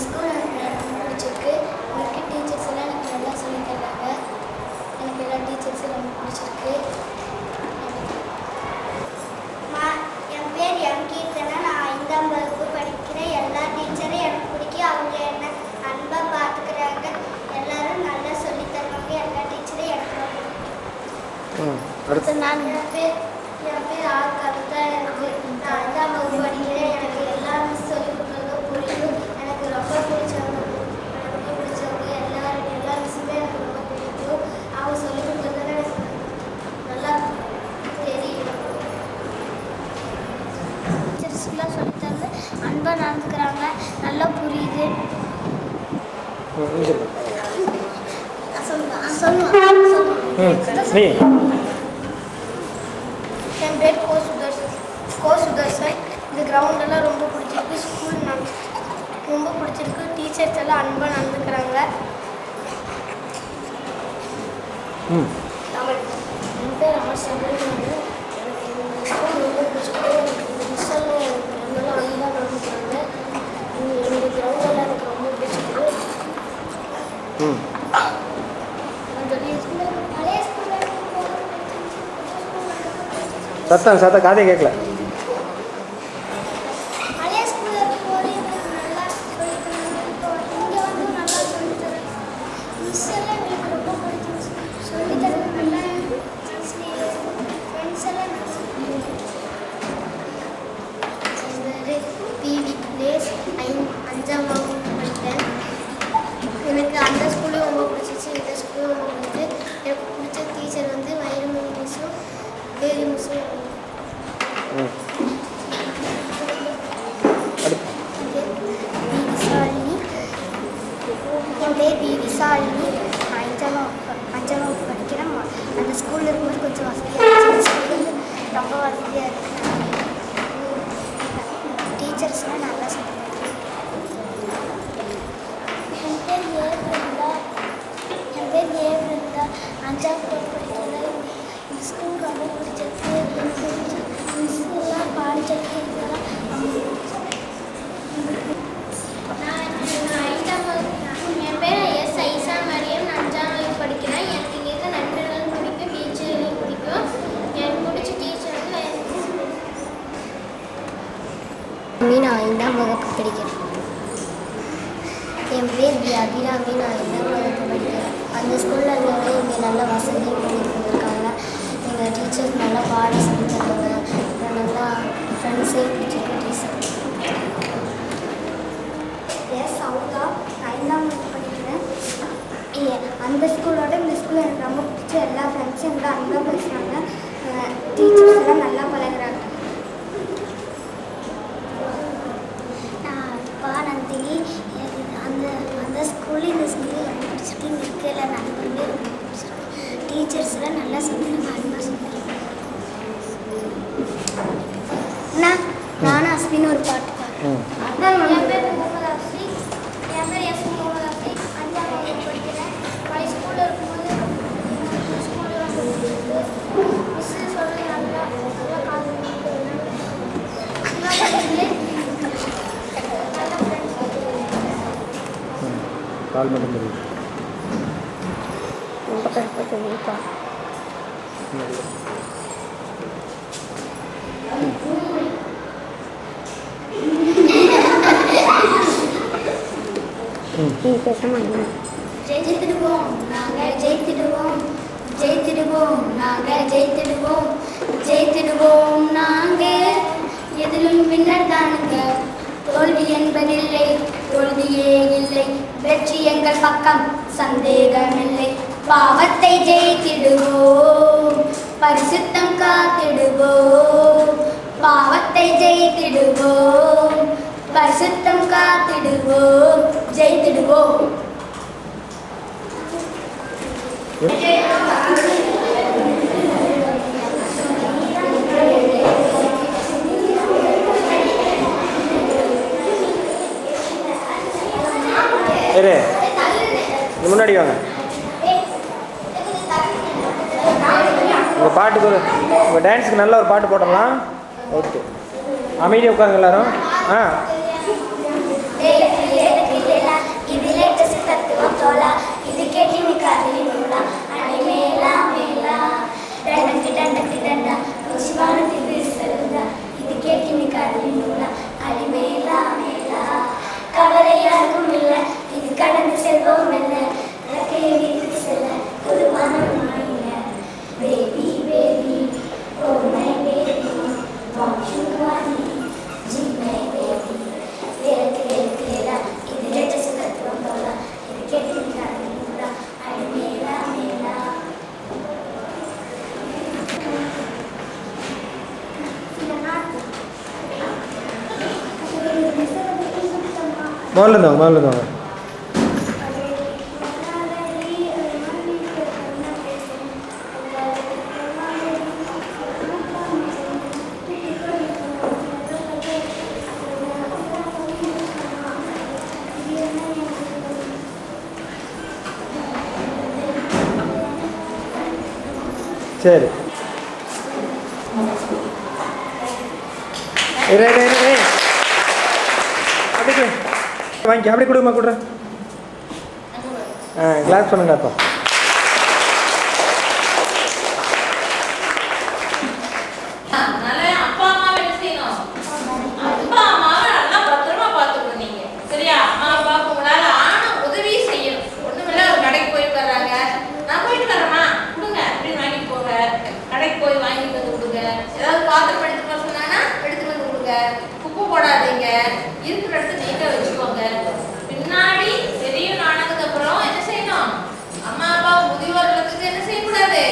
School எனக்கு பிடிச்சிருக்கு. எனக்கு டீச்சர்ஸ் எல்லாம் எனக்கு நல்லா சொல்லி தர்றாங்க. எனக்கு எல்லா டீச்சர்ஸும் ரொம்ப பிடிச்சிருக்கு. என் பேர் எம் கீர்த்தனா. நான் 5ஆம் வகுப்பு படிக்கிறேன். எல்லா டீச்சரும் எனக்கு பிடிக்கும். அவங்க என்ன அன்பாக பார்த்துக்கிறாங்க. எல்லாரும் நல்லா சொல்லி தருவாங்க. எல்லா டீச்சரும் எனக்கு ரொம்ப பிடிக்கும். அடுத்து நான் என் பேர் ஆர் கவிதா. நான் 5ஆம் வகுப்பு படிக்கிறேன். எனக்கு எல்லா மிஸ் சொல்லி கொடுக்குறதும் பிடிக்கும். எனக்கு ரொம்ப பிடிச்சவங்க எல்லா மிஸ்ஸுமே எனக்கு ரொம்ப பிடிக்கும். அவங்க சொல்லி கொடுக்குறதுல எனக்கு நல்லா தெரியும். டீச்சர்ஸ்லாம் சொல்லித்தந்து அன்பாக நடந்துக்கிறாங்க. நல்லா புரியுது. என் பேர் கோ சுதர்சன். இந்த கிரவுண்டெல்லாம் ரொம்ப பிடிச்சிருக்கு. ஸ்கூல் ரொம்ப பிடிச்சிருக்கு. டீச்சர்ஸ் எல்லாம் அன்பாக நடந்துக்கிறாங்க. என் பேர் ஆசைகள். எனக்கு இந்த ஸ்கூல் ரொம்ப பிடிச்சிருக்கு. மிஸ் எல்லாம் நம்மளாம் அன்பாக நடந்துக்கிறாங்க. இந்த கிரவுண்டெல்லாம் எனக்கு ரொம்ப பிடிச்சிருக்கு. பழைய ஸ்கூலில் சத்தம் காதே கேட்கல. பழைய ஸ்கூலில் போய் நல்லா சொல்லித்தராங்க. இப்போ இங்கே வந்து நல்லா சொல்லித்தராங்க. மிஸ் எல்லாம் எங்களுக்கு ரொம்ப பிடிச்சி சொல்லித்தராங்க. நல்லா ஃப்ரெண்ட்ஸ் எல்லாம் பிவி பிளேஸ் 5ஆம் வகுப்பு படித்தேன். எனக்கு அந்த ஸ்கூலும் ரொம்ப பிடிச்சிச்சு. இந்த ஸ்கூலும் ரொம்ப பிடிச்சி. எனக்கு பிடிச்ச டீச்சர் வந்து வைரமணி மிஸ்ஸும் பேரி மிஸ்ஸும். என் பேர் பி விசாலினி. நான் 5ஆம் வகுப்பு படிக்கிறேன். அந்த ஸ்கூலில் இருக்கும்போது கொஞ்சம் வசதியாக இருந்துச்சு. இந்த ஸ்கூல் வந்து ரொம்ப வசதியாக இருக்குது. டீச்சர்ஸ்லாம் நல்லா சொல்லுவாங்க. என் பேர் ஏ பிருந்தா. 5ஆம் வகுப்பு படிக்கிறேன். இந்த ஸ்கூல் ரொம்ப பிடிச்சிருக்கு. மிஸ் எல்லாம் பாடிச்சிருக்கு. இதெல்லாம் ரொம்ப பிடிச்சிருக்கு. நான் 5ஆம் வகுப்பு. என் பேர் எஸ் ஐசா மரியம். நான் 5ஆம் வகுப்பு படிக்கிறேன். எனக்கு இங்கே இருக்க நண்பர்களும் பிடிக்கும். டீச்சர்களும் பிடிக்கும். எனக்கு பிடிச்ச டீச்சர் வந்து நான் 5ஆம் வகுப்பு படிக்கிறேன். என் பேர் அபிராமி. நான் 5ஆம் வகுப்பு படிக்கிறேன். அந்த ஸ்கூலில் இருந்தவங்க இங்கே நல்ல வசதி பண்ணி கொடுத்துருக்காங்க. எங்கள் டீச்சர்ஸ் நல்லா பாடம் சொல்லி தருவாங்க. அப்புறம் நல்லா ஃப்ரெண்ட்ஸே பிடிச்சிருக்கு டீச்சர். எஸ் சவுதா. நான் 5ஆம் வகுப்பு படிக்கிறேன். அந்த ஸ்கூலோட இந்த ஸ்கூல் எனக்கு ரொம்ப பிடிச்ச. எல்லா ஃப்ரெண்ட்ஸும் எல்லாம் அன்பாக பேசுகிறாங்க. டீச்சர்ஸ் எல்லாம் நல்லா பழகுறாங்க. நான் நந்தினி. அந்த ஸ்கூலு இந்த ஸ்கூலு ரொம்ப பிடிச்சிருக்கு. இங்கே இருக்க எல்லா நண்பர்களுமே ரொம்ப பிடிச்சிருக்கு. டீச்சர்ஸ்லாம் நல்லா சொல்லுறாங்க. அன்பாக சொல்லுறாங்க. நானும் அஸ்வின் ஒரு பாட்டு பாடுறேன். என் பேர் முகமது அஃபி. என் பேர் எஸ் முகமது அஃபி. 5ஆம் வகுப்பு படிக்கிறேன். பழைய ஸ்கூலில் இருக்கும்போது ஸ்கூலில் ரொம்ப பிடிச்சிருக்கு. மிஸ்ஸு சொல்லி நல்லா கால் கால் மட்டும் தெரியும். ரொம்ப கஷ்டப்பட்டு ஜெயித்திடுவோம் நாங்கள் ஜெயித்திடுவோம். ஜெயித்திடுவோம் நாங்கள் ஜெயித்திடுவோம். ஜெயித்திடுவோம் நாங்கள். எதிலும் வின்னர் தானுங்க. தோல்வி என்பதில்லை. தோல்வியே இல்லை. வெற்றி எங்கள் பக்கம். சந்தேகமில்லை. பாவத்தை ஜெயித்திடுவோம். பரிசுத்தம் காத்திடுவோம். பாவத்தை ஜெயித்திடுவோம். பரிசுத்தம் காத்திடுவோம். ஜெயித்திடுவோம். முன்னாடி வாங்க. உங்கள் பாட்டுக்கு உங்கள் டான்ஸுக்கு நல்ல ஒரு பாட்டு போட்டோம்லாம். ஓகே, அமைதியாக உட்காருங்க எல்லாரும். முதல்ல வாங்க சரி வாங்கி அப்படி கொடுமா கொடுறேன். கிளாஸ் பண்ணுங்க அப்போ. உப்பு போடாதீங்க, இருக்கிற இடத்துல நீட்டா வச்சுக்கோங்க. பின்னாடி பெரிய ஆனதுக்கு அப்புறம் என்ன செய்யணும்? அம்மா அப்பா முதியோர் இல்லத்துக்கு என்ன செய்யக்கூடாது?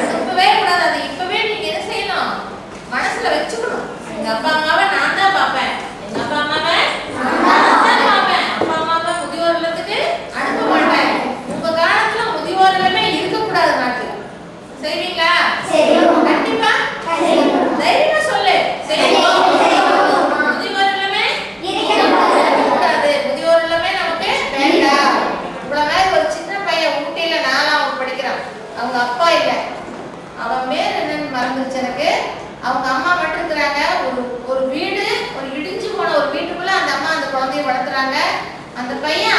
அனுப்பவே கூடாது. அது இப்பவே நீங்க என்ன செய்யணும்? மனசுல வச்சுக்கணும். எங்க அப்பா அம்மாவை நான் தான் பார்ப்பேன், எங்க அப்பா அம்மாவை நான் தான் பார்ப்பேன். அப்பா அம்மாவை முதியோர் இல்லத்துக்கு அனுப்ப மாட்டேன். உங்க காலத்துல முதியோர் இல்லமே இருக்கக்கூடாது நாட்டுல. செய்வீங்களா? கண்டிப்பா தைரியமா சொல்லு. செய்வோம். முதியோர் இல்லமே இருக்கக்கூடாது. முதியோர் இல்லமே நமக்கு வேண்டாம். இவ்வளவு மாதிரி ஒரு சின்ன பையன் ஊட்டியில 4ஆவது படிக்கிறான். அவங்க அப்பா இல்ல, அவன் பேர் என்னன்னு மறந்துருச்சு எனக்கு. அவங்க அம்மா மட்டும் இருக்கிறாங்க. ஒரு வீடு, ஒரு இடிஞ்சு போன ஒரு வீட்டுக்குள்ள அந்த அம்மா அந்த குழந்தைய வளர்த்துறாங்க. அந்த பையன்